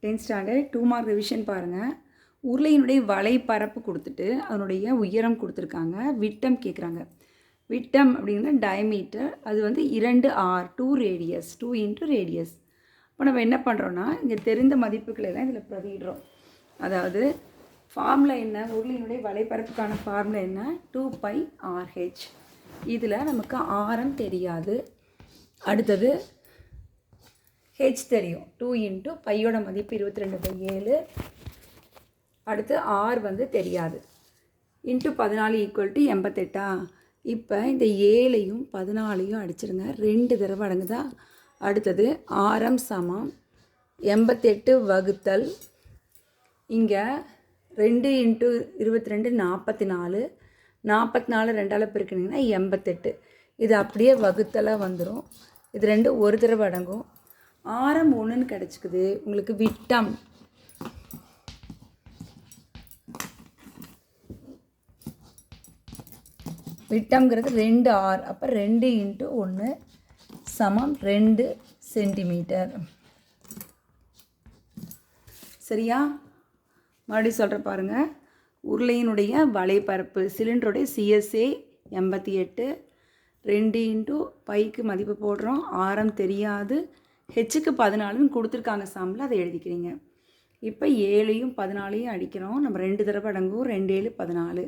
10th standard 2 mark revision பாருங்கள். உருளையினுடைய வலைப்பரப்பு கொடுத்துட்டு அதனுடைய உயரம் கொடுத்துருக்காங்க, விட்டம் கேட்குறாங்க. விட்டம் அப்படின்னா டயமீட்டர், அது வந்து 2r 2 ரேடியஸ் 2 இன்ட்டு ரேடியஸ். இப்போ நம்ம என்ன பண்ணுறோன்னா இங்கே தெரிந்த மதிப்புகளை எல்லாம் இதில் பிரதிடுறோம். அதாவது ஃபார்முலா என்ன, உருளையினுடைய வலைப்பரப்புக்கான ஃபார்முலா என்ன, 2πrh. இதில் நமக்கு ஆரம் தெரியாது, அடுத்தது ஹெச் தெரியும். 2 இன்ட்டு பையோட மதிப்பு 22/7, அடுத்து ஆர் வந்து தெரியாது. இன்ட்டு 14 = 88. இப்போ இந்த 7ஐயும் 14ஐயும் அடிச்சிருங்க, 2 தடவை அடங்குதா. அடுத்தது ஆரம் சமம் 88 வகுத்தல் இங்கே 2 இன்ட்டு 22 44, 44 2ஆல் பெருக்கினீங்கன்னா 88. இது அப்படியே வகுத்தலாக வந்துடும். இது 2 ஒரு தடவை அடங்கும். ஆரம் 1ன்னு கிடச்சிக்குது. உங்களுக்கு விட்டம் விட்டம்ங்கிறது 2r. அப்போ 2 இன்ட்டு 1 சமம் 2 சென்டிமீட்டர். சரியா? மறுபடியும் சொல்கிற பாருங்கள். உருளையினுடைய வலைப்பரப்பு சிலிண்டருடைய CSA 88, 2 இன்ட்டு பைக்கு மதிப்பு போடுறோம், ஆரம் தெரியாது, ஹெச்சுக்கு 14ன்னு கொடுத்துருக்காங்க சாம்பிள், அதை எழுதிக்கிறீங்க. இப்போ 7ஐயும் 14ஐயும் அடிக்கிறோம், நம்ம 2 தடவை அடங்கும், 2 7 14.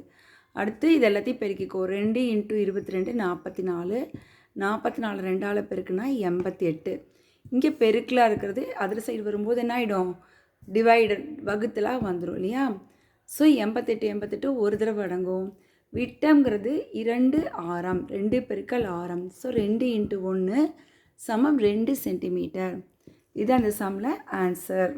அடுத்து இது எல்லாத்தையும் பெருக்கிக்கோ, 2 இன்ட்டு 22 44, 44 2ஆல் பெருக்குனா 88. இங்கே பெருக்கலாக இருக்கிறது அதில் சைடு வரும்போது என்ன ஆகிடும், டிவைடட் வகுத்தலாக வந்துடும் இல்லையா. ஸோ 88 ஒரு தடவை அடங்கும். விட்டம்ங்கிறது 2 ஆரம், 2 பெருக்கல் ஆரம். ஸோ 2 இன்ட்டு 1 சமம் 2 சென்டிமீட்டர். இது அந்த சம்மில் ஆன்சர்.